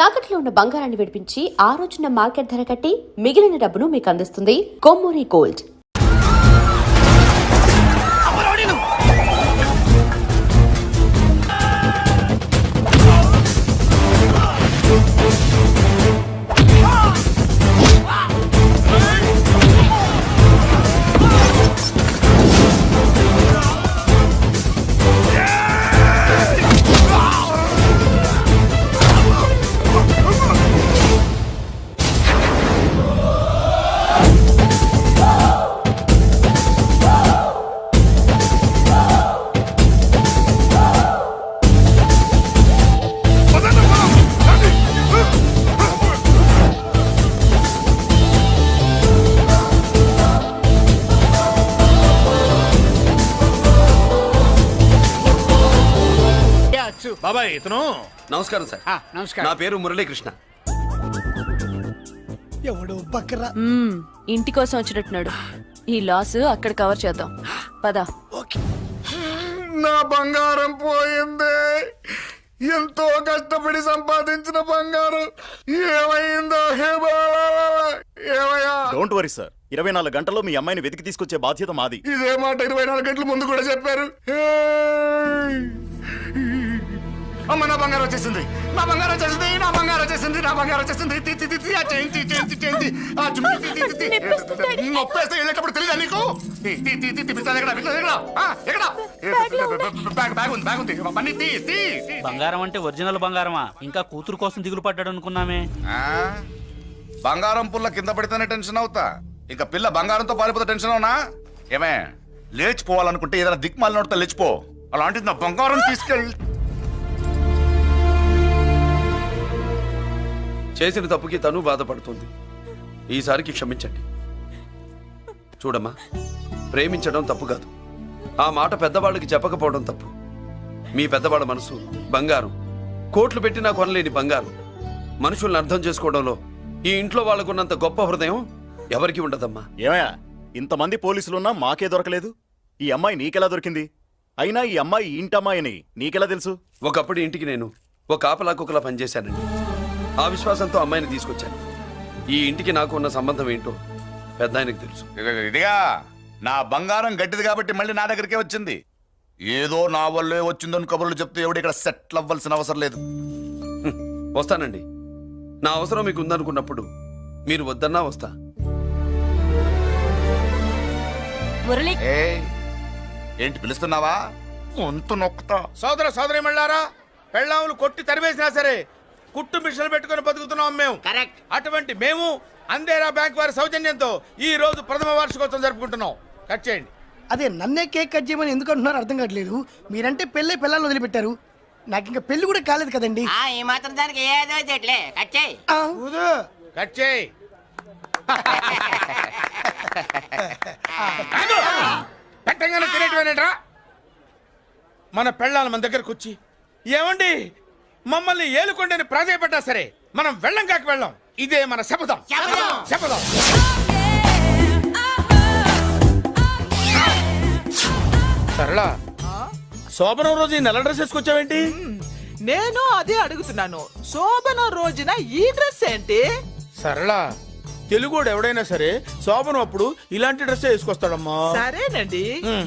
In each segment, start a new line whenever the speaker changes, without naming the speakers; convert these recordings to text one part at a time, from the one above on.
తాకట్లో ఉన్న బంగారాన్ని విడిపించి ఆ రోజున మార్కెట్ ధర కట్టి మిగిలిన డబ్బును మీకు అందిస్తుంది కొమ్మూరి గోల్డ్.
బాబాయ్ ఇతను.
నమస్కారం సార్.
నమస్కారం.
నా పేరు మురళీకృష్ణ.
ఎవడు బకరా
ఇంటి కోసం వచ్చినట్టున్నాడు. ఈ లాస్ అక్కడ కవర్ చేద్దాం పద.
నా బంగారం పోయింది. ఎంతో కష్టపడి సంపాదించిన బంగారం ఏమైందో హే బాబా, ఏమయ్యా?
డోంట్ వరీ సార్, 24 గంటల్లో మీ అమ్మాయిని వెతికి తీసుకొచ్చే బాధ్యత మాది.
ఇదే మాట 24 గంటల ముందు కూడా చెప్పారు. అమ్మ నా బంగారం వచ్చేసింది, నా బంగారం వచ్చేసింది, నా బంగారం వచ్చేసింది, నా బంగారం వచ్చేసింది. నొప్పేస్తే వెళ్ళేటప్పుడు తెలియదా నీకు?
బంగారం అంటే ఒరిజినల్ బంగారమా? ఇంకా కూతురు కోసం దిగులు పడ్డాడు అనుకున్నామే.
బంగారం పుల్ల కింద పడితేనే టెన్షన్ అవుతా, ఇంకా పిల్ల బంగారంతో పారిపోతే టెన్షన్ అవునా? ఏమే లేచిపోవాలనుకుంటే ఏదైనా దిక్మాల నోడితే లేచిపో. అలాంటిది నా బంగారం తీసుకెళ్ళి.
చేసిన తప్పుకి తను బాధపడుతుంది. ఈసారికి క్షమించండి. చూడమ్మా, ప్రేమించడం తప్పు కాదు, ఆ మాట పెద్దవాళ్ళకి చెప్పకపోవడం తప్పు. మీ పెద్దవాళ్ళ మనసు బంగారం, కోట్లు పెట్టినా కొనలేని బంగారం. మనుషుల్ని అర్థం చేసుకోవడంలో ఈ ఇంట్లో వాళ్ళకున్నంత గొప్ప హృదయం ఎవరికి ఉండదమ్మా.
ఏమయ్యా, ఇంతమంది పోలీసులున్నా మాకే దొరకలేదు. ఈ అమ్మాయి నీకెలా దొరికింది? అయినా ఈ అమ్మాయి ఇంటమ్మాయిని నీకెలా తెలుసు?
ఒకప్పుడు ఇంటికి నేను ఒక ఆపలా కుక్కలా పనిచేశానండి. ఆ విశ్వాసంతో అమ్మాయిని తీసుకొచ్చాను. ఈ ఇంటికి నాకు ఉన్న సంబంధం ఏంటో పెద్ద ఆయనకు తెలుసు.
ఇదిగా నా బంగారం గట్టిది కాబట్టి మళ్ళీ నా దగ్గరికే వచ్చింది. ఏదో నా వల్లే వచ్చిందని కబుర్లు చెప్తే ఎవడు ఇక్కడ సెటిల్ అవ్వాల్సిన అవసరం లేదు.
వస్తానండి. నా అవసరం మీకు ఉందనుకున్నప్పుడు మీరు వద్దన్నా వస్తా.
మురళి,
ఏంటి పిలుస్తున్నావా? వంతు నొక్కుతా. సోదర సోదరి మళ్ళారా, పెళ్ళాములు కొట్టి తరివేసినా సరే కుట్టు మిషన్లు పెట్టుకుని బతుకుతున్నాం మేము. కరెక్ట్. అటువంటి మేము అందేరా బ్యాంక్ వారి సౌజన్యంతో ఈ రోజు ప్రథమ వార్షికోత్సవం జరుపుకుంటున్నాం. కట్ చేయండి.
అదే నన్నే కేక్ కట్ చేయమని ఎందుకు అంటున్నారు అర్థం కావట్లేదు. మీరంటే పెళ్ళై పిల్లలు వదిలిపెట్టారు, నాకు ఇంకా పెళ్లి కూడా కాలేదు కదండి.
ఈ మాత్రం దానికి ఏదో చెట్లే కట్ చేయి.
కట్ చేయి. పెట్టంగానే తినేటివేనేట్రా? మన పెళ్ళాలు మన దగ్గరకు వచ్చి ఏమండి మమ్మల్ని ఏలుకొండని ప్రాధాయపడ్డా సరే మనం వెళ్ళం కాక వెళ్ళం. ఇదే మన శపథం. శపథం. సరళ, శోభనం రోజు ఈ నల్ల డ్రెస్ వేసుకొచ్చావేంటి?
నేను అదే అడుగుతున్నాను. శోభనం రోజున ఈ డ్రెస్ ఏంటి?
సరళ, తెలుగుడు ఎవడైనా సరే శోభనం అప్పుడు ఇలాంటి డ్రెస్ వేసుకొస్తాడమ్మా.
సరేనండి,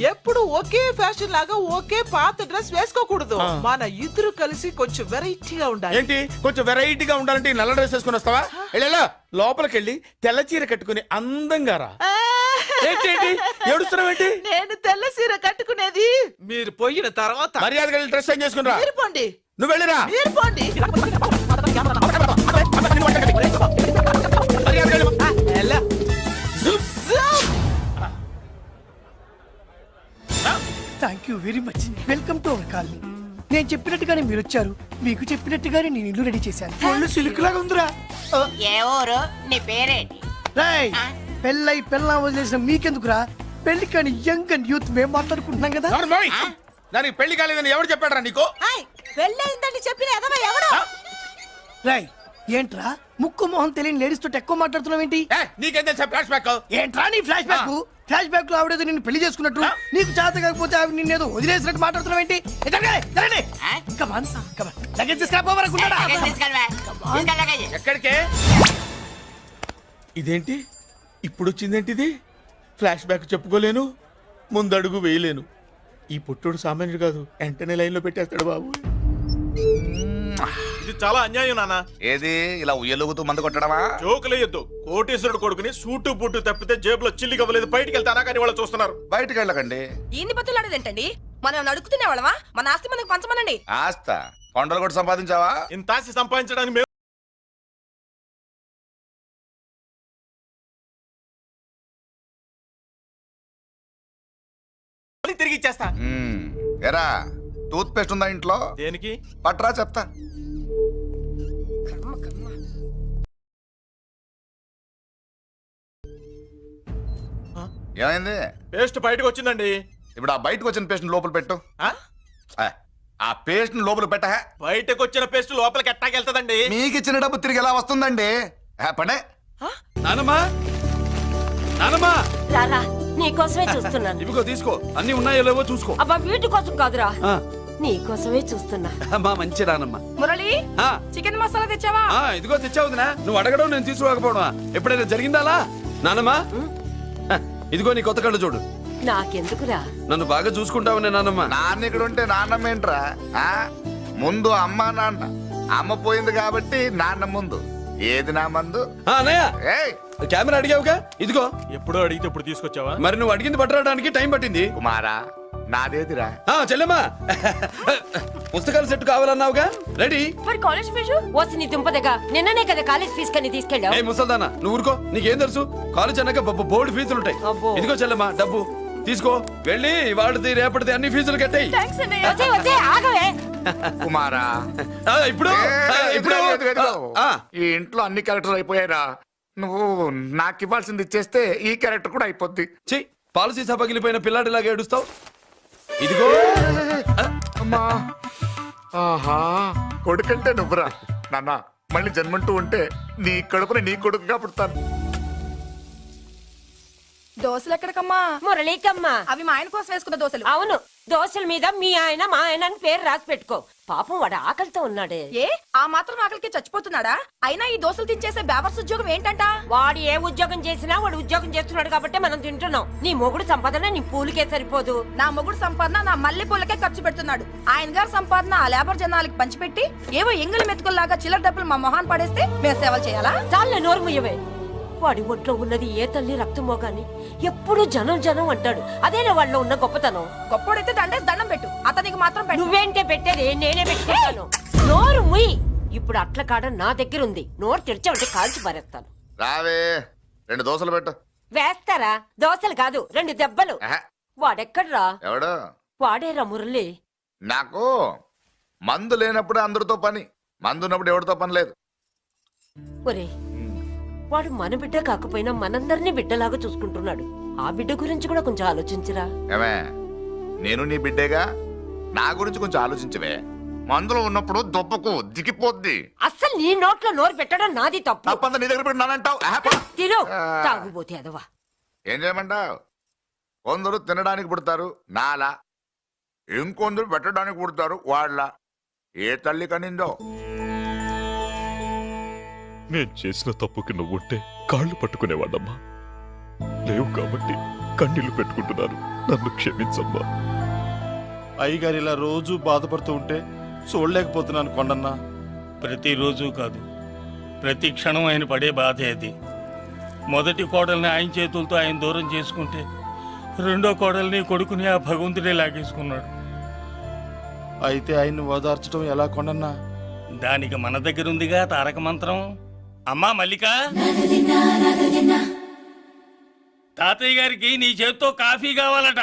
ఎప్పుడు ఒకే ఫ్యాషన్ లాగా ఒకే పాత డ్రెస్ వేసుకోకూడదు. మన ఇద్దరు కలిసి కొంచెం వెరైటీగా ఉండాలి.
ఏంటి కొంచెం వెరైటీగా ఉండాలంటే ఈ నల్ల డ్రెస్ వేసుకుని వస్తావా? వెళ్ళా లోపలికి వెళ్ళి తెల్ల చీర కట్టుకుని అందంగా రా. ఏంటి ఏడుస్తున్నావేంటి?
నేను తెల్ల సీర కట్టుకునేది మీరు పోయిన తర్వాత.
మర్యాదగా వెళ్ళి డ్రెస్ చేంజ్ చేసుకుని రా.
మీరు పోండి.
నువ్వు వెళ్ళిరా.
మీరు పోండి.
Thank you very much. Welcome to our colony. నేను చెప్పినట్టుగానే మీరు వచ్చారు, మీకు చెప్పినట్టుగానే నేను ఇల్లు రెడీ చేశాను. ఒళ్ళు సిల్క్ లాగా ఉందిరా.
ఏ ఊరు? నీ పేరేంటి?
రాయ్, పెళ్ళై పెళ్ళం వదిలేసిన మీకెందుకురా? పెళ్లి కాని యంగ్ అండ్ యూత్ మేము మాట్లాడుకుంటున్నాం కదా.
దానికి పెళ్లి కాలేదని ఎవరు చెప్పాడరా నీకు?
పెళ్ళయిందని చెప్పిన ఎదవ ఎవడు?
రాయ్, ఏంట్రా ముక్కు మొహం తెలియని లేడీస్ తోటి ఎక్కువ మాట్లాడుతున్నావు ఏంటి?
నీకేం తెలుసా ఫ్లాష్ బ్యాక్?
ఏంట్రా నీ ఫ్లాష్ బ్యాక్? ఫ్లాష్ బ్యాక్ లో ఆవిడేదో నిన్ను పెళ్లి చేసుకున్నట్టు నీకు చేత కాకపోతే ఆవిడ నిన్నేదో వదిలేసినట్టు మాట్లాడుతున్నావు ఏంటి లగేజ్ తీసుకురాపోవాలనుకున్నాడా
ఎక్కడికే ఇదేంటి ఇప్పుడు వచ్చిందేంటి ఇది ఫ్లాష్ బ్యాక్ చెప్పుకోలేను ముందడుగు వేయలేను ఈ పుట్టుడు సామాన్యుడు కాదు వెంటనే లైన్ లో పెట్టేస్తాడు బాబు
ఇది చాలా అన్యాయం నాన్న.
ఏది ఇలా ఉయ్యలుగుతూ మందు కొట్టడమా
జోకులేయొద్దు. కోటేశ్వరుడు కొడుకుని సూటు బుట్టు తప్పితే జేబులో చిల్లి కవ్వలేదు, బయటికి వెళ్తానా కానీ వాళ్ళు చూస్తున్నారు.
బయటకు వెళ్ళకండి.
ఏంది బతులాడేదేంటండి? మనం అడుగుతున్న వాళ్ళమా? మన ఆస్తి మనకు పంచమనండి.
ఆస్త కొండలు కూడా సంపాదించావా?
ఇంత ఆస్తి సంపాదించడానికి మేము తిరిగి ఇచ్చేస్తా.
ఎరా టూత్ పేస్ట్ ఉందా ఇంట్లో?
దేనికి?
పట్రా చెప్తా. ఏమైంది?
పేస్ట్ బయటకు వచ్చిందండి.
ఇప్పుడు ఆ బయటకు వచ్చిన పేస్ట్ లోపల పెట్టు.
ఆ?
ఆ పేస్ట్ లోపల పెట్ట.
బయటకు వచ్చిన పేస్ట్ లోపలికి ఎట్టాకెళ్తదండి?
మీకు ఇచ్చిన డబ్బు తిరిగి ఎలా వస్తుందండి? పడే
నానమ్మా, నానమ్మా,
రారా నీకోసమే చూస్తున్నాను.
ఇవిగో తీసుకో, అన్ని ఉన్నాయో లేవో చూసుకో.
అబ్బా వీటి కోసం కాదురా,
ఆ,
నీకోసమే చూస్తున్నా.
అమ్మా మంచి నానమ్మా.
మురళి
ఆ,
చికెన్ మసాలా తెచ్చావా?
ఆ, ఇదిగో తెచ్చావుదినా. నువ్వు అడగడం నేను తీసుకోకపోవడమా ఎప్పుడైనా జరిగిందాలా? నానమ్మా, ఇదిగో నీ కొత్త కళ్ళు చూడు.
నాకెందుకురా?
నన్ను బాగా చూసుకుంటావునే నానమ్మా.
నాన్న ఇక్కడ ఉంటే నాన్నమ్మ ఏంట్రా? ముందు అమ్మ నాన్న. అమ్మ పోయింది కాబట్టి నాన్న ముందు. ఏది నా మందు?
అన్నయ్య,
ఏయ్
కెమెరా అడిగావుగా, ఇదిగో.
ఎప్పుడో అడిగితే ఇప్పుడు తీసుకొచ్చావా?
మరి నువ్వు అడిగింది పట్టడానికి టైం పట్టింది.
కుమారా నాదేదిరా?
చెల్లెమ్మా, పుస్తకాల సెట్ కావాలన్నావుగా, రెడీ.
మరి కాలేజ్ ఫీజు? ఓసి నీ దుంపదగా నిన్ననే కదా కాలేజ్ ఫీజు కని తీసుకెళ్ళావు.
ఏ ముసల్దానా, నువ్వు ఊరుకో. నీకేం తెలుసు? కాలేజ్ అన్నాక బోర్డు ఫీజులు ఉంటాయి.
అబ్బో.
ఇదిగో చెల్లెమ్మా డబ్బు తీసుకో, వెళ్ళి వాడిది రేపటిది అన్ని ఫీజులు కట్టాయి.
వచ్చే వచ్చే ఆగవే.
కుమారా
ఇప్పుడు ఇప్పుడు
ఈ ఇంట్లో అన్ని క్యారెక్టర్ అయిపోయారా? నువ్వు నాకు ఇవ్వాల్సింది ఇచ్చేస్తే ఈ క్యారెక్టర్ కూడా అయిపోద్ది.
చెయ్యి, పాలసీ సభ పగిలిపోయిన పిల్లాడిలాగా ఏడుస్తావు. ఇదిగో.
అమ్మా, ఆహా, కొడుకంటే నువ్వురా నాన్న. మళ్ళీ జన్మంటూ ఉంటే నీ కడుపుని నీ కొడుకుగా పుడతాను.
దోశలు ఎక్కడికమ్మా? మురళీకమ్మా. అవి మా ఆయన కోసం వేసుకున్న దోశలు. అవును, దోశల మీద మీ ఆయన మా ఆయన అని పేరు రాసి పెట్టుకో. పాపం వాడు ఆకలితో ఉన్నాడే. ఏ ఆ మాత్రం ఆకలికి చచ్చిపోతున్నాడా? అయినా ఈ దోశలు తినేసే బేవర్స్ ఉద్యోగం ఏంటంట? వాడు ఏ ఉద్యోగం చేసినా వాడు ఉద్యోగం చేస్తున్నాడు కాబట్టి మనం తింటున్నాం. నీ మొగుడు సంపాదన నీ పూలకే సరిపోదు. నా మొగుడు సంపాదన నా మల్లె పూలకే ఖర్చు పెడుతున్నాడు. ఆయన గారి సంపాదన ఆ లేబర్ జనాలకి పంచిపెట్టి ఏవో ఎంగిలి మెతుకుల్లాగా చిల్లర డబ్బులు మా మొహాన్ పడేస్తే మేము సేవలు చేయాలా? చాలే నోరు ముయ్యవే. వాడి ఒంట్లో ఉన్నది ఏ తల్లి రక్తమో గాని ఎప్పుడు జనం జనం అంటాడు. అదేనా వాళ్ళలో ఉన్న గొప్పతనం. గొప్పోడైతే దండేసి దండం పెట్టు, అతనికి మాత్రం నువ్వేంటే పెట్టేది? నేనే పెట్టుకుంటాను. నోరు ముయ్యి. ఇప్పుడు అట్ల కాడ నా దగ్గర ఉంది. నోరు తెరిచావంటే కాల్చి పారేస్తాను.
రావే, 2 దోశలు పెట్టు.
వేస్తారా? దోశలు కాదు, 2 దెబ్బలు. వాడెక్కడ్రా?
ఎవడు?
వాడేరా మురళి.
నాకు మందు లేనప్పుడు అందరితో పని, మందు ఉన్నప్పుడు ఎవరితో పని లేదు.
ఒరే, వాడు మన బిడ్డ కాకపోయినా మనందరినీ బిడ్డలాగా చూసుకుంటున్నాడు. ఆ బిడ్డ గురించి కూడా కొంచెం ఆలోచించరా.
ఏమే, నేను నీ బిడ్డేగా, నా గురించి కొంచెం ఆలోచించవే. మందులో ఉన్నప్పుడు దొప్పకు దిగిపోద్ది.
అస్సలు నీ నోట్లో నోరు పెట్టడం నాది తప్పు.
తప్పంతా నీ దగ్గర పెట్టినానంటావు.
తిను, తాగుబోతే అదవా.
ఏం చేయమంటావు? కొందరు తినడానికి పుడతారు నాలా, ఇంకొందరు పెట్టడానికి పుడతారు వాళ్ళ. ఏ తల్లి కనిందో?
నేను చేసిన తప్పుకి నువ్వుంటే కాళ్ళు పట్టుకునేవాడమ్మా. లేవు కాబట్టి కన్నీళ్లు పెట్టుకుంటున్నాను. నన్ను క్షమించమ్మా.
అయ్యగారు ఇలా రోజు బాధపడుతూ ఉంటే చూడలేకపోతున్నాను కొండన్నా.
ప్రతిరోజు కాదు, ప్రతి క్షణం ఆయన పడే బాధే అది. మొదటి కోడల్ని ఆయన చేతులతో ఆయన దూరం చేసుకుంటే రెండో కోడల్ని కొడుకుని ఆ భగవంతుడే లాగేసుకున్నాడు.
అయితే ఆయన్ని ఓదార్చడం ఎలా కొండన్నా?
దానికి మన దగ్గర ఉందిగా తారక మంత్రం. అమ్మా మల్లిక, తాతయ్య గారికి నీ చేత్తో కాఫీ కావాలట.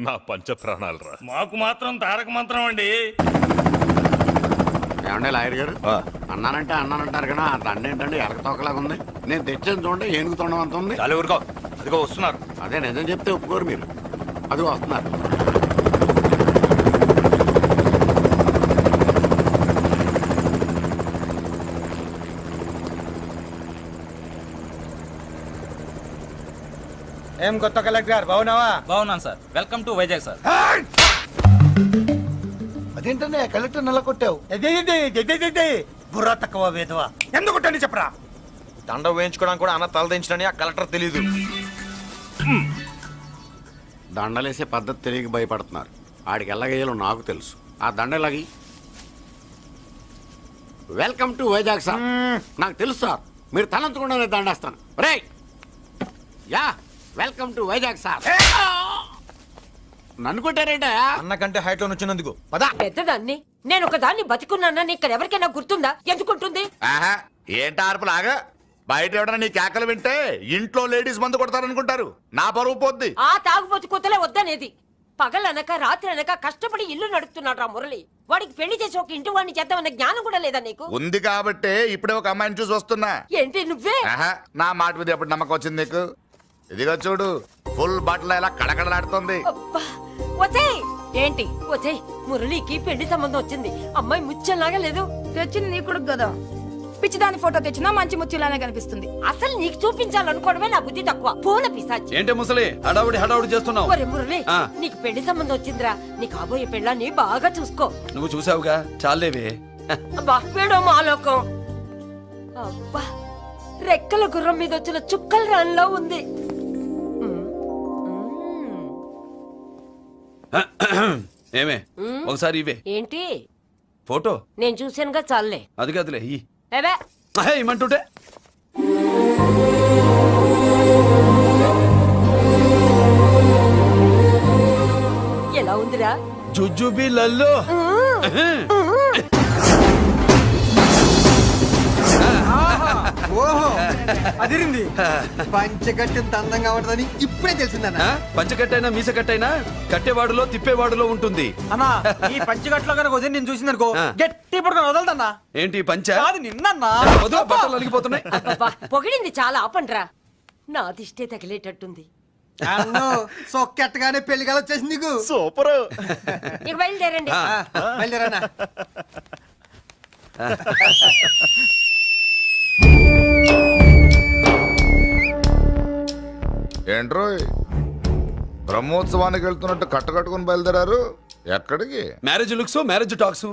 నా పంచ ప్రాణాలు రా.
మాకు మాత్రం తారక మంత్రం అండి.
ఏమండే లాయర్ గారు అన్నానంటే అన్నానంటారు కదా ఆ దండ ఏంటంటే ఎలక తోకలాగా ఉంది. నేను తెచ్చాను చూడండి ఏనుగు తొండం అంత ఉంది.
చాలా ఊరుకో, అదిగో వస్తున్నారు.
అదే నిజం చెప్తే ఒప్పుకోరు మీరు. అది వస్తున్నారు.
ఏం కొత్త కలెక్టర్ బాగున్నావా?
బాగున్నాను sir. Welcome to Vizag sir.
అదేంటనే కలెక్టర్ నెల కొట్టావు?
బుర్ర తక్కువ వేదవా ఎందుకు కొట్టండి చెప్పరా?
దండ వేయించుకోవడానికి కూడా అన్న తలదించడని ఆ కలెక్టర్ తెలీదు.
దండలేసే పద్ధతి తెలియక భయపడుతున్నారు. ఆడికి ఎలాగేయాలో నాకు తెలుసు. ఆ దండ ఎలాగి వెల్కమ్ టు వైజాగ్ సార్. నాకు తెలుసు సార్, మీరు తలంచకుండానే దండేస్తాను. రే యా వెల్కమ్ టు వైజాగ్ సార్. నన్ను కొట్టారేంట?
అన్నకంటే హైట్ లో వచ్చినందుకు పదా.
పెద్దదాన్ని నేను ఒక దాన్ని బతికున్నానని ఇక్కడ ఎవరికైనా గుర్తుందా? ఎందుకుంటుంది?
ఏంటి ఆర్పులాగా? బయట ఎవడన్నా నీ కేకలు వింటే ఇంట్లో లేడీస్ మందు కొడతారనుకుంటారు. నా పరువు పోద్ది.
ఆ తాగుబోతు కొత్తలే వద్దనేది. పగలనక రాత్రి అనక కష్టపడి ఇల్లు నడుపుతున్నాడు రా మురళి. వాడికి పెళ్లి చేసి ఒక ఇంటి వాడిని చేద్దామన్న జ్ఞానం కూడా లేదా నీకు?
ఉంది కాబట్టే ఇప్పుడే ఒక అమ్మాయిని చూసి వస్తున్నా.
ఏంటి నువ్వే?
నా మాట మీద ఎప్పుడు నమ్మకం వచ్చింది నీకు? ఇదిగో చూడు, ఫుల్ బట్టలు ఎలా కడకడలాడుతుంది.
అబ్బా, వచ్చేయ్. ఏంటి వచ్చేయ్? మురళికి పెళ్లి సంబంధం వచ్చింది. అమ్మాయి ముచ్చల్లాగా లేదు.
తెచ్చింది నీ కొడుకు కదా, పిచ్చిదాని ఫోటో తెచ్చినా మంచి ముత్యంలానే కనిపిస్తుంది.
అసలు నీకు చూపించాలనుకోవడమే నా బుద్ధి తక్కువ. పూల పిశాచి.
ఏంటి ముసలి హడావుడి చేస్తున్నావు?
ఒరే మురళి, నీకు పెళ్లి సంబంధం వచ్చిందిరా. నీ కాబోయే పెళ్ళాన్ని బాగా చూసుకో.
నువ్వు చూసావుగా, చాలేవే.
అబ్బా వీడో మాలోకం. అబ్బా రెక్కల గుర్రం మీద వచ్చిన చుక్కల రాన్లో ఉంది.
ఏమే ఒకసారి ఇవే.
ఏంటి
ఫోటో
నేను చూసానుగా, చాలే.
అది కదులే
ఏవే
ఇమ్మంటుంటే.
ఎలా ఉందిరా?
జుజుబి లల్లో.
ఓహో అదిరింది. పంచగట్టె అందంగా ఉంటుందని ఇప్పుడే తెలిసిందన్న.
పంచకట్టైనా మీసకట్టైనా కట్టేవాడులో తిప్పేవాడులో ఉంటుంది.
అన్నా ఈ పంచగట్లో కనుక వదిలి నేను చూసింది అనుకో గట్టి పడుకొని వదలదన్నా.
ఏంటి పంచ?
కాదు నిన్నన్నా.
వదిలో బట్టలు అలిగిపోతున్నాయి.
అబ్బబ్బా, పొగిడింది చాలా ఆపండ్రా. నా దిష్టే తగిలేటట్టుంది.
అన్ను సొక్కెట్టగానే పెళ్లి కాల వచ్చేసింది నీకు.
సూపర్.
ఇక బయలుదేరండి.
బయలుదేరన్నా.
ఏంట్రో బ్రహ్మోత్సవానికి వెళ్తున్నట్టు కట్టుకట్టుకుని బయలుదేరారు. ఎక్కడికి?
Marriage looks, marriage talks.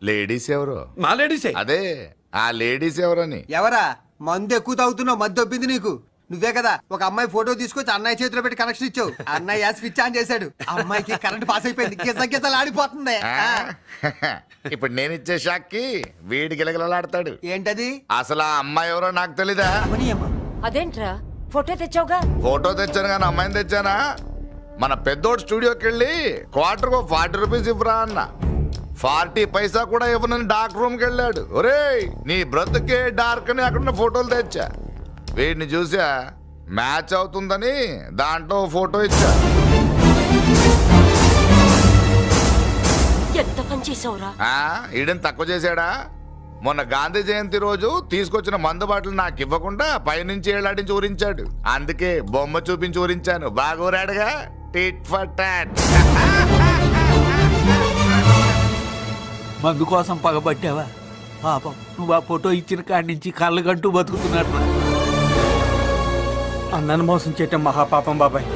Ladies ఎవరు?
మా లేడీసే.
అదే ఆ లేడీస్ ఎవరని.
ఎవరా? మందు ఎక్కువ తాగుతున్నావు, మద్దు దొబ్బింది నీకు. నువ్వే కదా ఒక అమ్మాయి ఫోటో తీసుకొచ్చి అన్నయ్య చేతిలో పెట్టి కనెక్షన్ ఇచ్చావు. అన్నయ్య స్విచ్ ఆన్ చేశాడు. అమ్మాయికి కరెంట్ పాస్ అయిపోయింది. గిజగిజలు ఆడిపోతుంది.
ఇప్పుడు నేను ఇచ్చే షాక్కి వీడి గిలగిలలాడతాడు.
ఏంటది?
అసలు ఆ అమ్మాయి ఎవరో నాకు తెలీదా?
అదేంట్రా ఫోటో తెచ్చావుగా?
ఫోటో తెచ్చాను కానీ అమ్మాయిని తెచ్చానా? మన పెద్దోడు స్టూడియోకి వెళ్ళి క్వార్టర్కు 40 రూపీస్ ఇవ్వరా అన్న. 40 పైసా కూడా ఇవ్వనని డార్క్ రూమ్కి వెళ్ళాడు. ఒరేయ్ నీ బ్రతుకే డార్క్ అని అక్కడ ఫోటోలు తెచ్చా. వీడిని చూసా మ్యాచ్ అవుతుందని దాంట్లో ఫోటో ఇచ్చా.
ఎంత పని చేసావురా?
ఈడని తక్కువ చేశాడా? మొన్న గాంధీ జయంతి రోజు తీసుకొచ్చిన మందు బాటలు నాకు ఇవ్వకుండా పైనుంచి ఏళ్ళాడించి ఊరించాడు. అందుకే బొమ్మ చూపించి ఊరించాను. బాగా ఊరాడుగా. Tit for tat.
మందు కోసం పగబట్టావా? పాపం నువ్వు ఆ ఫోటో ఇచ్చిన కాడి నుంచి కళ్ళు గంటూ బతుకుతున్నట్టు.
అన్నను మోసం చేయటం మహాపాపం బాబాయ్.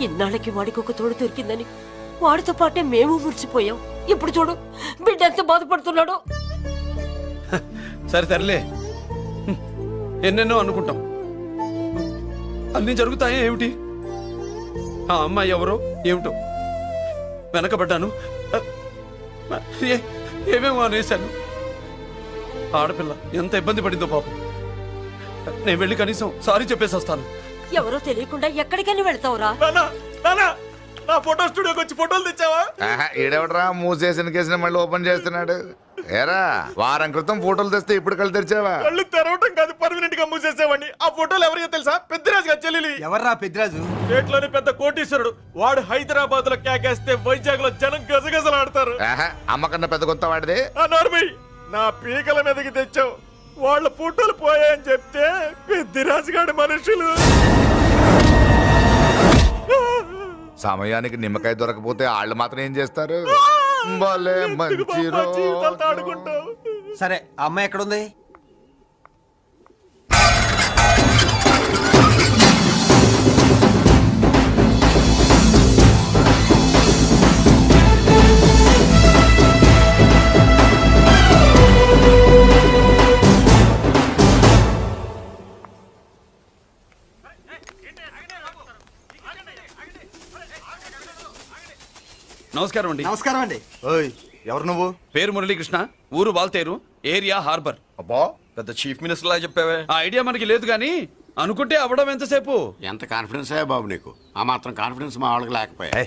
ఇన్నాళ్ళకి వాడికి ఒక తోడు దొరికిందని వాడితో పాటే మేము మురిసిపోయాం. ఇప్పుడు చూడు బిడ్డ ఎంత బాధపడుతున్నాడు.
సరే తరలే, ఎన్నెన్నో అనుకుంటాం, అన్ని జరుగుతాయా ఏమిటి? ఆ అమ్మాయి ఎవరో ఏమిటో వెనకబడ్డాను, ఏమేమో అనేశాను. ఆడపిల్ల ఎంత ఇబ్బంది పడిందో పాపం. నేను వెళ్ళి కనీసం సారీ చెప్పేసి వస్తాను.
ఎవరో తెలియకుండా ఎక్కడికని వెళ్తావురా?
నా ఫోటో స్టూడియోకి వచ్చి ఫోటోలు తెచ్చావా?
ఈడెవడరా మూసేసిన కేసుని మళ్ళీ ఓపెన్ చేస్తున్నాడు. ఏరా వారం క్రితం ఫోటోలు తెస్తే ఇప్పుడు కళ్ళు తెరిచావా?
కళ్ళు తెరవటం కాదు, పర్మనెంట్ గా మూసేసేవాడిని. ఆ ఫోటోలు ఎవరికో తెలుసా? పెద్దరాజు గారి చెల్లెలి.
ఎవర్రా పెద్దిరాజు?
స్టేట్లోని పెద్ద కోటీశ్వరుడు. వాడు హైదరాబాద్ లో కేకేస్తే వైజాగ్ లో జనం గజగజలాడతారు.
ఆహా, అమ్మకన్నా పెద్ద కొత్త వాడిది.
ఆ నార్మల్ నా పీకల మీదకి తెచ్చావు. వాళ్ళ ఫోటోలు పోయాయని చెప్తే పెద్దిరాజు గారి మనుషులు
సమయానికి నిమ్మకాయ దొరకపోతే వాళ్ళు మాత్రం ఏం చేస్తారు? భలే మంచి
జీవితాలతో
రోజు.
ఆడుకుంటావు.
సరే ఆ అమ్మాయి ఎక్కడుంది?
నమస్కారం అండి.
నమస్కారం అండి.
ఓయ్ ఎవరు నువ్వు?
పేరు మురళీకృష్ణ, ఊరు వాల్తేరు, ఏరియా హార్బర్.
అబ్బా పెద్ద చీఫ్ మినిస్టర్ లా చెప్పావే.
ఆ ఐడియా మనకి లేదు కానీ అనుకుంటే అవ్వడం ఎంతసేపు?
ఎంత కాన్ఫిడెన్స్ అయ్యా బాబు నీకు? ఆ మాత్రం కాన్ఫిడెన్స్ మా వాళ్ళకి లేకపోయా?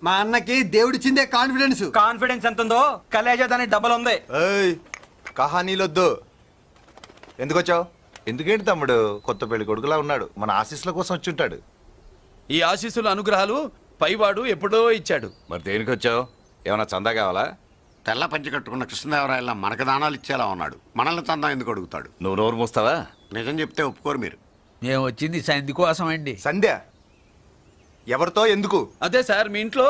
మా అన్నకి దేవుడిచ్చిందే కాన్ఫిడెన్స్.
కాన్ఫిడెన్స్ ఎంత ఉందో కలేజా దాని డబల్ ఉంది.
ఏయ్ కహానీలొద్దు. ఎందుకు వచ్చావు?
ఎందుకేంటి తమ్ముడు? కొత్త పెళ్లి కొడుకులా ఉన్నాడు, మన ఆశీస్సుల కోసం వచ్చి ఉంటాడు.
ఈ ఆశీస్సుల అనుగ్రహాలు పైవాడు ఎప్పుడో ఇచ్చాడు.
మరి దేనికి వచ్చావు? ఏమైనా చందా కావాలా? తెల్ల పంచి కట్టుకున్న కృష్ణదేవరాయల మనకు దానాలు ఇచ్చేలా ఉన్నాడు, మనల్ని చందా ఎందుకు అడుగుతాడు?
నువ్వు నోరు మూస్తావా?
నిజం చెప్తే ఒప్పుకోరు మీరు.
మేము వచ్చింది సంధి కోసం అండి.
సంధ్య ఎవరితో ఎందుకు?
అదే సార్, మీ ఇంట్లో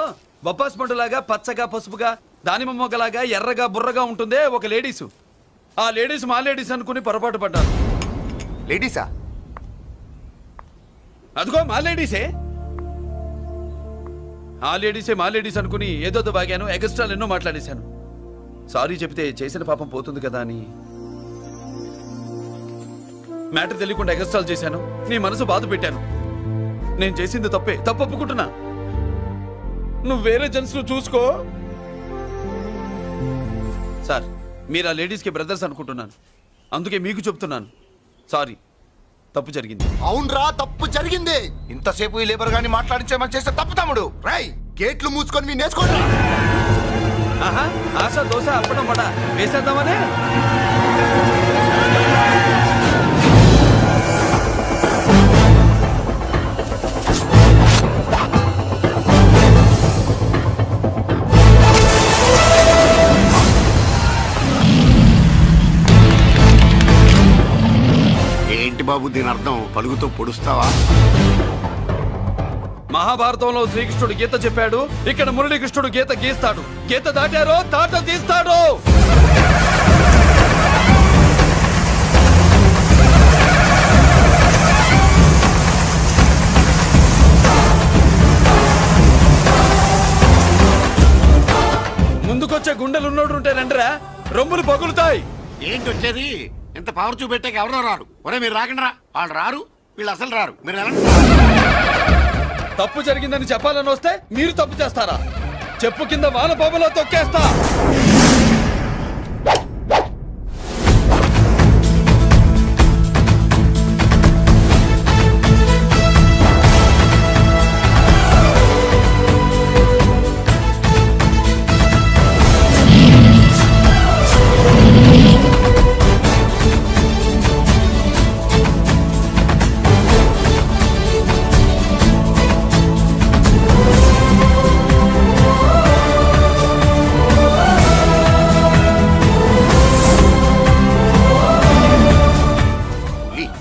బొప్పాస్ పండులాగా పచ్చగా పసుపుగా దానిమ్మ మొగ్గలాగా ఎర్రగా బుర్రగా ఉంటుందే ఒక లేడీసు. ఆ లేడీస్ మా లేడీస్ అనుకుని పొరపాటు పడ్డాను.
లేడీసా?
అదిగో మా లేడీసే. ఆ లేడీసే మా లేడీస్ అనుకుని ఏదో బాగాను, ఎగస్ట్రాలు ఎన్నో మాట్లాడేశాను. సారీ చెప్తే చేసిన పాపం పోతుంది కదా అని మ్యాటర్ తెలియకుండా ఎగస్ట్రాలు చేశాను. నీ మనసు బాధ పెట్టాను. నేను చేసింది తప్పే, తప్పు ఒప్పుకుంటున్నా. నువ్వు వేరే జెంట్స్ చూసుకో. సార్, మీరు ఆ లేడీస్కి బ్రదర్స్ అనుకుంటున్నాను, అందుకే మీకు చెప్తున్నాను. సారీ, తప్పు జరిగింది.
అవునరా, తప్పు జరిగింది. ఇంతసేపు ఈ లేబర్ గాని మాట్లాడించేమని చేస్తే తప్పు తమ్ముడు. రై గేట్లు మూసుకొని మీ నేర్చుకోండి.
ఆహా, ఆశ దోశ అప్పడం పడ వేసేద్దామనే.
ఏంటి బాబు దీని అర్థం? పలుగుతో పొడుస్తావా?
మహాభారతంలో శ్రీకృష్ణుడు గీత చెప్పాడు, ఇక్కడ మురళీకృష్ణుడు గీత గీస్తాడు. గీత దాటారో తాట తీస్తాడు. ముందుకొచ్చే గుండెలున్నోడు ఉంటే రండిరా, రొమ్ములు పగులుతాయి.
ఏంటి వచ్చేది? ఇంత పవర్ చూపెట్టాక ఎవరో రారు. ఒరే మీరు రాకండి రా. వాళ్ళు రారు, వీళ్ళు అసలు రారు. మీరు వెళ్ళండి.
తప్పు జరిగిందని చెప్పాలని వస్తే మీరు తప్పు చేస్తారా? చెప్పు కింద వాన బాబులో తొక్కేస్తా.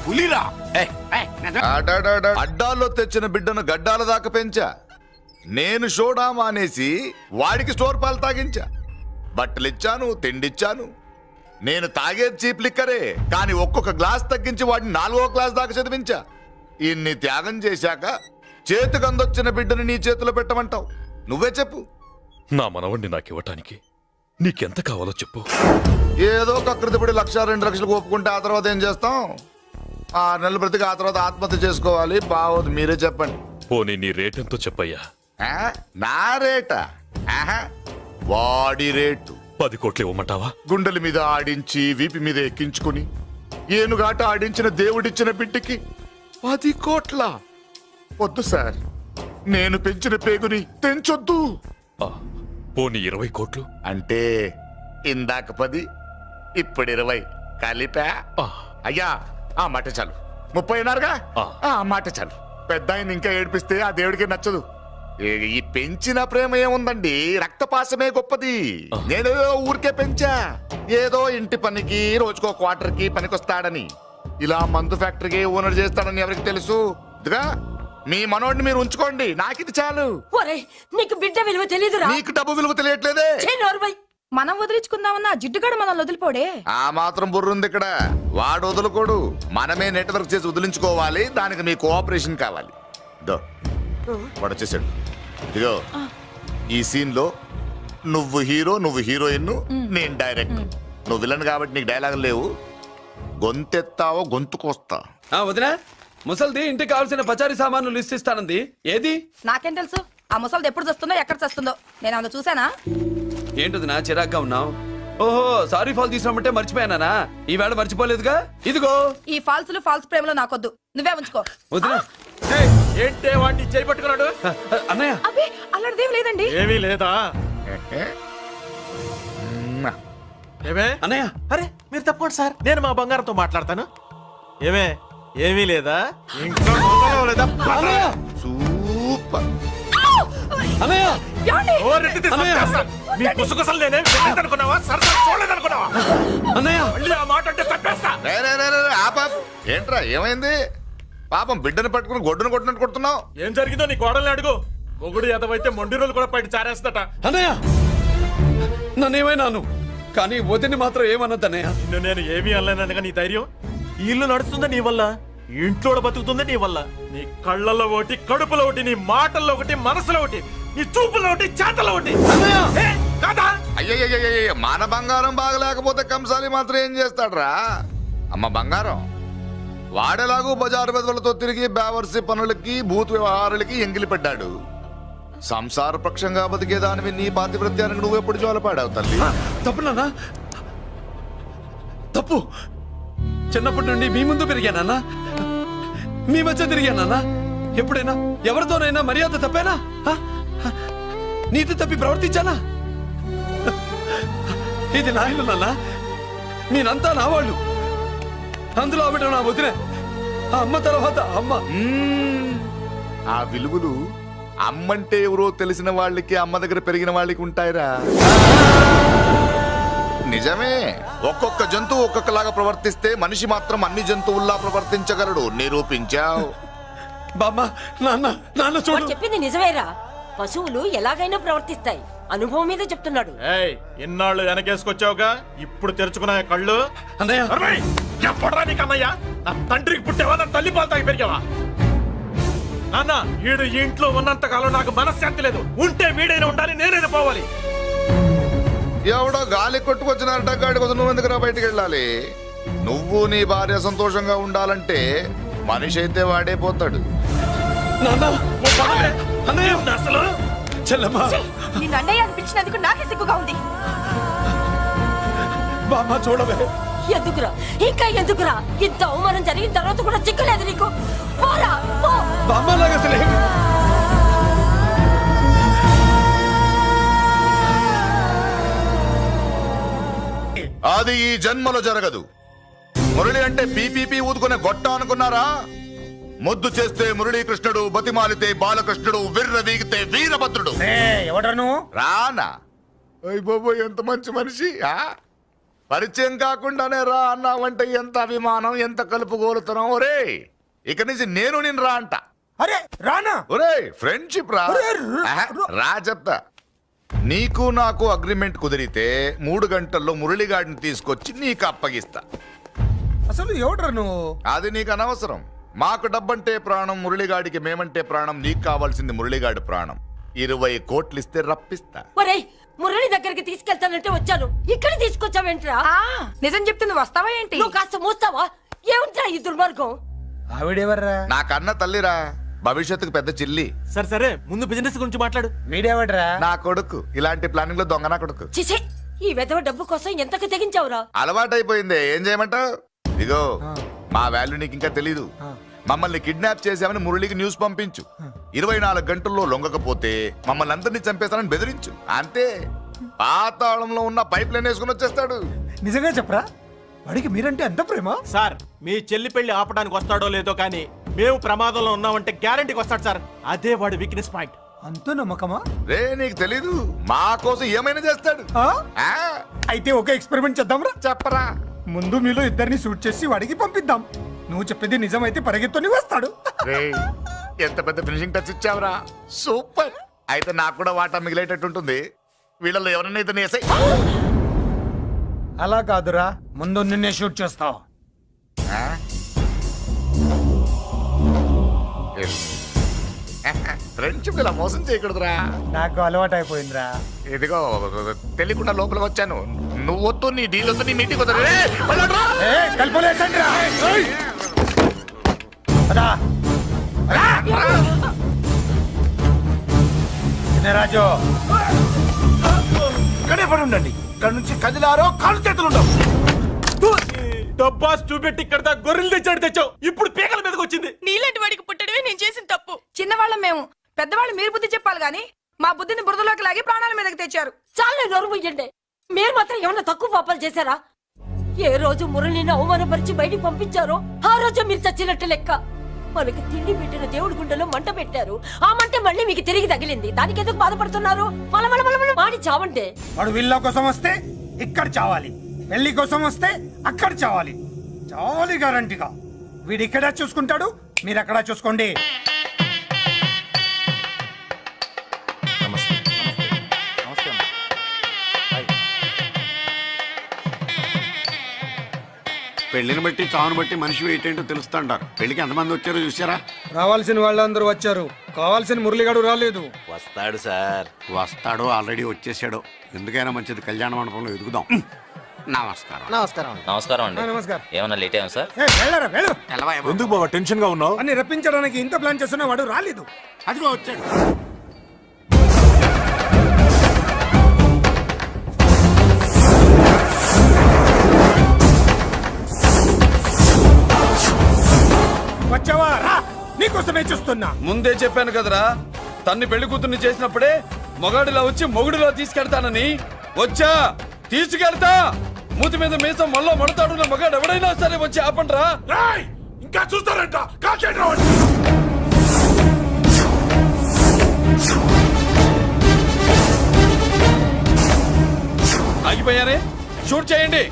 పులిరా.
అడ్డాల్లో తెచ్చిన బిడ్డను గడ్డాల దాకా పెంచా. నేను షోడా మానేసి వాడికి స్టోర్ పాలు తాగించా. బట్టలిచ్చాను, తిండిచ్చాను. నేను తాగేది చీప్ లిక్కరే, కానీ ఒక్కొక్క గ్లాస్ తగ్గించి వాడిని 4వ క్లాస్ దాకా చదివించా. ఇన్ని త్యాగం చేశాక చేతికి అందొచ్చిన బిడ్డను నీ చేతిలో పెట్టమంటావు? నువ్వే చెప్పు.
నా మనవణ్ణి నాకివ్వటానికి నీకెంత కావాలో చెప్పు.
ఏదో కకృతిపడి 1,00,000 2 లక్షలకు ఒప్పుకుంటే ఆ తర్వాత ఏం చేస్తాం? 6 నెలలు బ్రతికి ఆ తర్వాత ఆత్మహత్య చేసుకోవాలి. బావోదు, మీరే చెప్పండి.
పోనీ నీ రేటెంతో చెప్పయ్యా.
ఆ? నా రేటా? ఆహా, వాడి రేటు.
10 కోట్లు ఇవ్వమంటావా?
గుండెల మీద ఆడించి వీపి మీద ఎక్కించుకుని ఏనుగాట ఆడించిన దేవుడిచ్చిన బిడ్డకి 10 కోట్ల? వద్దు సార్, నేను పెంచిన పేగుని తెంచొద్దు.
పోనీ 20 కోట్లు?
అంటే ఇందాక 10 ఇప్పుడు 20 కలిపా అయ్యా ఆ మాట చాలు 30 అన్నారుగా ఆ మాట చాలు. పెద్ద ఆయన ఇంకా ఏడిపిస్తే ఆ దేవుడికి నచ్చదు. ఈ పెంచిన ప్రేమ ఏముందండి, రక్తపాసమే గొప్పది. నేనేదో ఊరికే పెంచా, ఏదో ఇంటి పనికి రోజుకో క్వార్టర్కి పనికొస్తాడని. ఇలా మందు ఫ్యాక్టరీకి ఓనర్ చేస్తాడని ఎవరికి తెలుసు? ఇదిగా మీ మనోడిని మీరు ఉంచుకోండి, నాకిది చాలు.
ఒరేయ్ నీకు బిడ్డ విలువ తెలీదురా.
నీకు డబ్బు విలువ తెలియట్లేదే.
ఛీ, నోర్మై.
మనం వదిలించుకుందామన్నా జిడ్డుగాడు మనల్ని వదిలిపోడే.
ఆ మాత్రం బుర్రుంది ఇక్కడ. వాడు వదులుకోడు, మనమే నెట్వర్క్ చేసి వదిలించుకోవాలి. దానికి మీ కోఆపరేషన్ కావాలి. దో వాడు వచ్చేసాడు. ఇదిగో ఈ సీన్ లో నువ్వు హీరో, నువ్వు హీరోయిన్, నేను డైరెక్ట్. నువ్వు విలన్ కాబట్టి నీకు డైలాగ్ లేవు. గొంతెత్తావో గొంతుకొస్తా.
వదినా, ముసల్ది ఇంటికి కావాల్సిన పచారీ సామాన్లు లిస్ట్ ఇస్తానంది. ఏది?
నాకేం తెలుసు ఆ ముసలిది ఎప్పుడు చస్తుందో ఎక్కడ చస్తుందో. నేను అందులో చూసానా?
ఏంటది నా చిరాగ్గా ఉన్నావు? ఓహో, సారీ ఫాల్ తీసుకురామంటే మర్చిపోయానా? ఈవేళ మర్చిపోలేదుగా. ఇదిగో
ఈ ఫాల్సులు ఫాల్స్ ప్రేమలో నాకొద్దు, నువ్వే ఉంచుకో.
వదినా.
ఏంటే వాడిని చేయి పట్టుకున్నాడు?
అన్నయ్య,
అబ్బే అలాంటిదేం లేదండి.
ఏమీ లేదా? ఏమే
అన్నయ్య,
అరే మీరు తప్పకుండా సార్, నేను మా బంగారంతో మాట్లాడతాను. ఏమే ఏమీ లేదా? ఇంకా మొదలు లేదా?
సూపర్.
అన్నయ్య,
ఏమండి?
ఓ రెడ్డి తీసి చంపేస్తా. నీ కుసకుసలు నేనేం అనుకున్నావా? సరసలు చూడలేదనుకున్నావా?
అన్నయ్య,
మళ్ళీ ఆ మాట అంటే చంపేస్తా.
రే, రే, రే, రే, ఆపాపు. ఏంట్రా ఏమైంది? పాపం బిడ్డను పట్టుకుని గొడ్డును కొట్టినట్టు కొడుతున్నావు.
ఏం జరిగిందో నీ కోడల్ని అడుగు. మొగుడు ఎదవైతే మొండి రోజులు కూడా బయట చారేస్తట.
అన్నయ్య, నన్నేమైనాను కానీ వదిని మాత్రం ఏమన్నది అన్నయ్య.
నిన్ను నేను ఏమీ అనలేనగా నీ ధైర్యం. ఈ ఇల్లు నడుస్తుందా నీ వల్ల, ఈ ఇంట్లో బతుకుతుందా నీ వల్ల. నీ కళ్ళల్లో ఒకటి, కడుపులో ఒకటి, నీ మాటల్లో ఒకటి, మనసులో ఒకటి, నీ చూపులో ఒకటి, చేతల్లో ఒకటి. ఏ, కాదా?
అయ్యయ్యయ్యయ్య, మన బంగారం బాగలేకపోతే కంసాలి మాత్రం ఏం చేస్తాడ్రా? అమ్మ బంగారం వాడేలాగూ బజారు బెదవులతో తిరిగి బేవర్సి పనులకి, భూత్ వ్యవహారాలకి ఎంగిలి పెట్టాడు. సంసార పక్షంగా బతికేదానివి నీ పాతివృత్యానికి నువ్వెప్పుడు జోలపాడావు తల్లి?
తప్పు నాన్న, తప్పు. చిన్నప్పటి నుండి మీ ముందు పెరిగానన్నా, మీ మధ్య తిరిగానన్నా. ఎప్పుడైనా ఎవరితోనైనా మర్యాద తప్పేనా? నీతి తప్పి ప్రవర్తించానా? ఇది నా ఇల్లు నాన్న, మీరంతా నా వాళ్ళు. అందులో ఆవిడ నా వదిన, ఆ అమ్మ తర్వాత అమ్మ.
ఆ విలువలు అమ్మంటే ఎవరో తెలిసిన వాళ్ళకి, అమ్మ దగ్గర పెరిగిన వాళ్ళకి ఉంటాయిరా. నిజమే, ఒక్కొక్క జంతువు ఒక్కొక్కలాగా ప్రవర్తిస్తే మనిషి మాత్రం అన్ని జంతువుల్లా ప్రవర్తించగలడు. నిరూపించావు.
బామ్మ, నాన్న, నాన్న చూడు.
వాడు చెప్పింది నిజమేరా. పశువులు ఎలాగైనా ప్రవర్తిస్తాయి. అనుభవం మీద చెప్తున్నాడు.
ఏయ్, ఇన్నాళ్ళు వెనకేసుకొచ్చావుగా, ఇప్పుడు తెరుచుకున్నా కళ్ళు.
అన్నయ్య,
ఎప్పుడరా నీకు అన్నయ్య? నా తండ్రికి పుట్టావా? నా తల్లి పాలు తాగి పెరిగావా? నాన్న, వీడు ఈ ఇంట్లో ఉన్నంత కాలం నాకు మనశ్శాంతి లేదు. ఉంటే వీడైనా ఉండాలి, నేనైనా పోవాలి.
ఎవడో గాలి కొట్టుకొచ్చిన అడ్డగాడి కోసం నువ్వు ఎందుకురా బయటికి వెళ్ళాలి? నువ్వు నీ భార్య సంతోషంగా ఉండాలంటే మనిషి అయితే వాడే పోతాడు.
నాన్న,
ఓ పదవే.
అన్నయ్య,
అసలు
చెల్లమ్మా,
నిన్ను అన్నయ్య అనిపించినందుకు నాకే సిగ్గుగా ఉంది.
బామ్మ చూడవే.
ఎందుకురా, ఇంకా ఎందుకురా? ఇంత అవమానం జరిగిన తర్వాత కూడా చిక్కలేదు నీకు? పోరా, పో.
బామ్మ లాగా అసలే
అది ఈ జన్మలో జరగదు. మురళి అంటే పీపీపీ ఊదుకునే గొట్ట అనుకున్నారా? ముద్దు చేస్తే మురళీకృష్ణుడు, బతిమాలితే బాలకృష్ణుడు, విర్ర వీగితే వీరభద్రుడు.
ఎవడను?
రానా? అయ్ బాబో, ఎంత మంచి మనిషి. పరిచయం కాకుండానే రా అన్నావంటే ఎంత అభిమానం, ఎంత కలుపుగోలుతున్నాం. ఒరే, ఇక నుంచి నేను రా అంట.
అరే రానా?
ఒరే, ఫ్రెండ్షిప్ రా. రా చెప్తా. నీకు నాకు అగ్రిమెంట్ కుదిరితే 3 గంటల్లో మురళిగాడిని తీసుకొచ్చి నీకు అప్పగిస్తా.
అసలు ఎవడరా నువ్వు?
అది నీకు అనవసరం. మాకు డబ్బంటే ప్రాణం, మురళిగాడికి మేమంటే ప్రాణం. నీకు కావాల్సింది మురళిగాడి ప్రాణం. 20 కోట్లు ఇస్తే రప్పిస్తా.
ఒరేయ్, మురళి దగ్గరికి తీసుకెళ్తానంటే వచ్చాను, ఇక్కడ తీసుకొచ్చావేంట్రా?
నిజం చెప్తే నువ్వు వస్తావా ఏంటి?
నువ్వు కాస్త మూస్తావా? ఏమిట్రా ఈ దుర్మార్గం?
ఆవిడెవర్రా?
నా కన్న తల్లిరా, భవిష్యత్తుకు పెద్ద చిల్లి.
సరే సరే, ముందు బిజినెస్ గురించి మాట్లాడు.
వీడేవడ్రా?
నా కొడుకు. ఇలాంటి ప్లానింగ్ లో దొంగ నా కొడుకు.
చిసే, ఈ వెధవ డబ్బు కోసం ఎంతకు తెగించావురా?
అలవాటైపోయింది, ఏం చేయమంటావు? ఇగో మా వాల్యూ నీకు ఇంకా తెలీదు. మమ్మల్ని కిడ్నాప్ చేసామని మురళికి న్యూస్ పంపించు. 24 గంటల్లో లొంగకపోతే మమ్మల్ని అందరినీ చంపేస్తానని బెదిరించు. అంతే. పాతాళంలో ఉన్న పైప్ లైన్ వేసుకుని వచ్చేస్తాడు.
నిజంగా చెప్పరా వాడికి మీరంటే ఎంత ప్రేమ?
సార్ మీ చెల్లి పెళ్లి ఆపడానికి వస్తాడో లేదో కానీ మేము ప్రమాదంలో ఉన్నామంటే గ్యారంటీకి వస్తాడు సార్. అదే వాడి వీక్నెస్ పాయింట్.
అంత నమ్మకమా?
రే నీకు తెలీదు, మా కోసం ఏమైనా చేస్తాడు.
ఆ?
ఆ,
అయితే ఒక ఎక్స్పెరిమెంట్ చేద్దాంరా.
చెప్పరా.
ముందు మీలో ఇద్దరిని షూట్ చేసి వాడికి పంపిద్దాం. నువ్వు చెప్పేది నిజమైతే పరిగెత్తుని వస్తాడు.
రే ఎంత పెద్ద ఫినిషింగ్ టచ్ ఇచ్చావురా, సూపర్. అయితే నాకు కూడా వాటా మిగిలేటట్టు ఉంటుంది. వీళ్ళలో ఎవరైనా ఇతను వేసాయి.
అలా కాదురా, ముందు నిన్నే షూట్ చేస్తావు.
ఫ్రెండ్షిప్ ఇలా మోసం చేయకూడదురా.
నాకు అలవాటు అయిపోయిందిరా.
ఇదిగో తెలియకుండా లోపలికి వచ్చాను. నువ్వు వద్దు, నీ డీల్ వద్దు, నీ మీటింగ్ వద్దు.
కలుపులేసండిరా. పదా. రాజు
ఇక్కడే పడి ఉండండి. ఇక్కడ నుంచి కదిలారో కాళ్ళు చేతులు ఉండవు. డబ్బాస్ చూపెట్టి ఇక్కడ దాకా గొర్రెలు తెచ్చాడు తెచ్చావు. ఇప్పుడు పీకల మీదకి వచ్చింది.
నీలాంటి వాడికి పుట్టడమే నేను చేసిన తప్పు. చిన్నవాళ్ళం మేము, పెద్దవాళ్ళు మీరు బుద్ధి చెప్పాలి గాని మా బుద్ధిని బురదలోకి లాగి ప్రాణాల మీదకి తెచ్చారు.
చాలా నోరు ముయ్యండి. మీరు మాత్రం ఏమన్నా తక్కువ పాపాలు చేశారా? ఏ రోజు మురళిని అవమానపరిచి బయటికి పంపించారో ఆ రోజు మీరు చచ్చినట్టు లెక్క. మనకి తిండి పెట్టిన దేవుడి గుండెలో మంట పెట్టారు. ఆ మంట మళ్ళీ మీకు తిరిగి తగిలింది. దానికి ఎందుకు బాధపడుతున్నారు? మలమల మాడి చావంటే.
వాడు విల్ల కోసం వస్తే ఇక్కడ చావాలి, పెళ్లి కోసం వస్తే అక్కడ చావాలి. చావాలి గ్యారంటీగా. వీడు ఇక్కడ చూసుకుంటాడు, మీరు అక్కడ చూసుకోండి.
పెళ్లిని బట్టి చావును బట్టి మనిషి వెయిట్ ఏంటో తెలుస్తుంటారు. పెళ్లికి ఎంతమంది వచ్చారో చూసారా?
రావాల్సిన వాళ్ళందరూ వచ్చారు, కావాల్సిన మురళిగాడు రాలేదు.
వస్తాడు సార్, వస్తాడు. ఆల్రెడీ వచ్చేసాడు. ఎందుకైనా మంచిది కళ్యాణ మండపంలో ఎదుగుదాం. నమస్కారం.
నమస్కారం.
నమస్కారం అండి.
నమస్కారం.
ఏమన్నా లేట్ అయ్యాం సార్?
వెళ్ళు.
ఎందుకు బాబా టెన్షన్ గా ఉన్నావు?
అన్ని రప్పించడానికి ఇంత ప్లాన్ చేస్తున్నా వాడు రాలేదు.
అదిగో వచ్చాడు.
వచ్చావా? రా, నీకోసమే చూస్తున్నా.
ముందే చెప్పాను కదరా, తన్ని పెళ్లి కూతుర్ని చేసినప్పుడే మొగాడిలా వచ్చి మొగుడిలా తీసుకెళ్తానని. వచ్చా, తీసుకెళ్తా. మూతి మీద మీసం మళ్ళా మడతాడు మగాడు ఎవడైనా సరే వచ్చి ఆపండ్రా.
ఇంకా చూస్తారంట.
ఆగిపోయారే, షూట్ చేయండి.